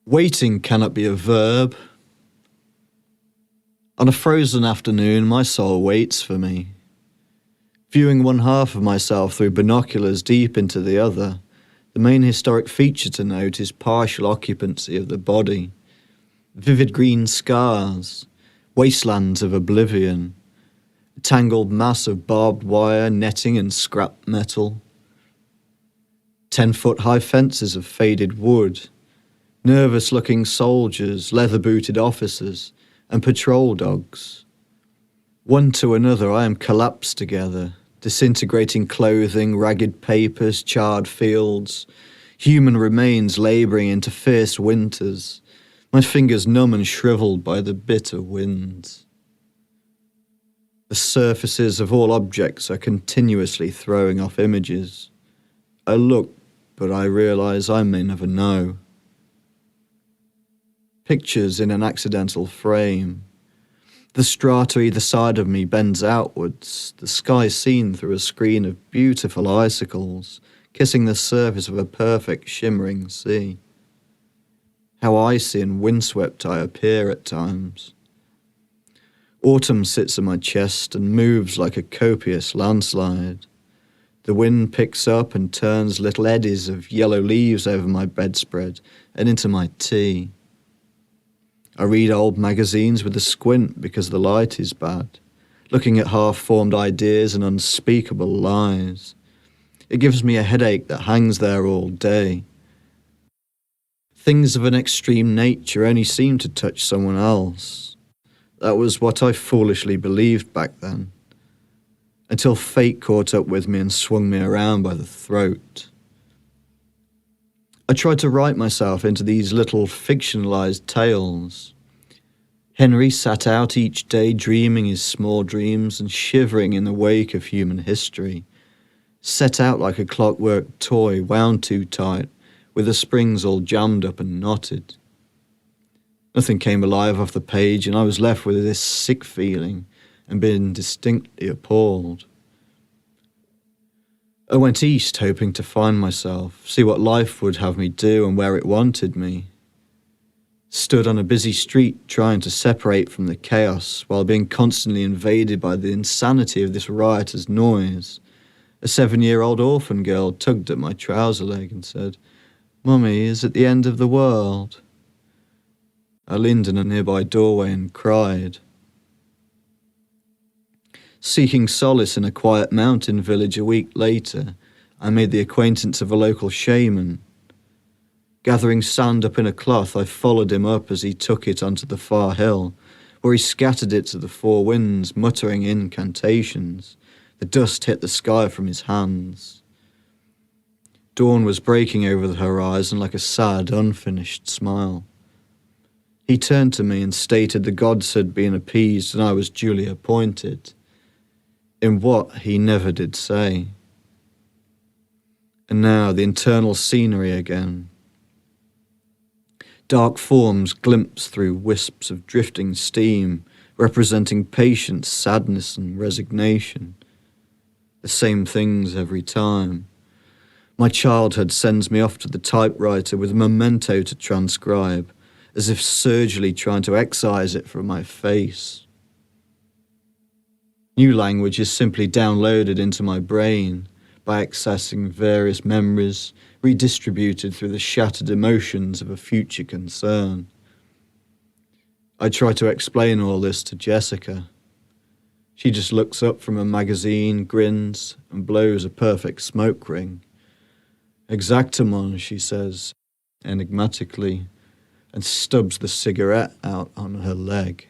Waiting cannot be a verb. On a frozen afternoon, my soul waits for me. Viewing one half of myself through binoculars deep into the other, the main historic feature to note is partial occupancy of the body. Vivid green scars, wastelands of oblivion, a tangled mass of barbed wire, netting and scrap metal, 10-foot-high fences of faded wood, nervous-looking soldiers, leather-booted officers, and patrol dogs. One to another I am collapsed together, disintegrating clothing, ragged papers, charred fields, human remains labouring into fierce winters, my fingers numb and shriveled by the bitter winds. The surfaces of all objects are continuously throwing off images. I look, but I realise I may never know. Pictures in an accidental frame. The strata either side of me bends outwards, the sky seen through a screen of beautiful icicles, kissing the surface of a perfect shimmering sea. How icy and windswept I appear at times. Autumn sits on my chest and moves like a copious landslide. The wind picks up and turns little eddies of yellow leaves over my bedspread and into my tea. I read old magazines with a squint because the light is bad, looking at half-formed ideas and unspeakable lies. It gives me a headache that hangs there all day. Things of an extreme nature only seem to touch someone else. That was what I foolishly believed back then, until fate caught up with me and swung me around by the throat. I tried to write myself into these little fictionalized tales. Henry sat out each day dreaming his small dreams and shivering in the wake of human history, set out like a clockwork toy wound too tight, with the springs all jammed up and knotted. Nothing came alive off the page, and I was left with this sick feeling and being distinctly appalled. I went east hoping to find myself, see what life would have me do and where it wanted me. Stood on a busy street trying to separate from the chaos while being constantly invaded by the insanity of this riotous noise. A 7-year-old orphan girl tugged at my trouser leg and said, "Mummy, is it the end of the world?" I leaned in a nearby doorway and cried. Seeking solace in a quiet mountain village a week later, I made the acquaintance of a local shaman. Gathering sand up in a cloth, I followed him up as he took it onto the far hill, where he scattered it to the four winds, muttering incantations. The dust hit the sky from his hands. Dawn was breaking over the horizon like a sad, unfinished smile. He turned to me and stated the gods had been appeased and I was duly appointed. In what, he never did say. And now the internal scenery again. Dark forms glimpsed through wisps of drifting steam, representing patience, sadness, and resignation. The same things every time. My childhood sends me off to the typewriter with a memento to transcribe, as if surgically trying to excise it from my face. New language is simply downloaded into my brain by accessing various memories redistributed through the shattered emotions of a future concern. I try to explain all this to Jessica. She just looks up from a magazine, grins, and blows a perfect smoke ring. "Exactamon," she says, enigmatically, and stubs the cigarette out on her leg.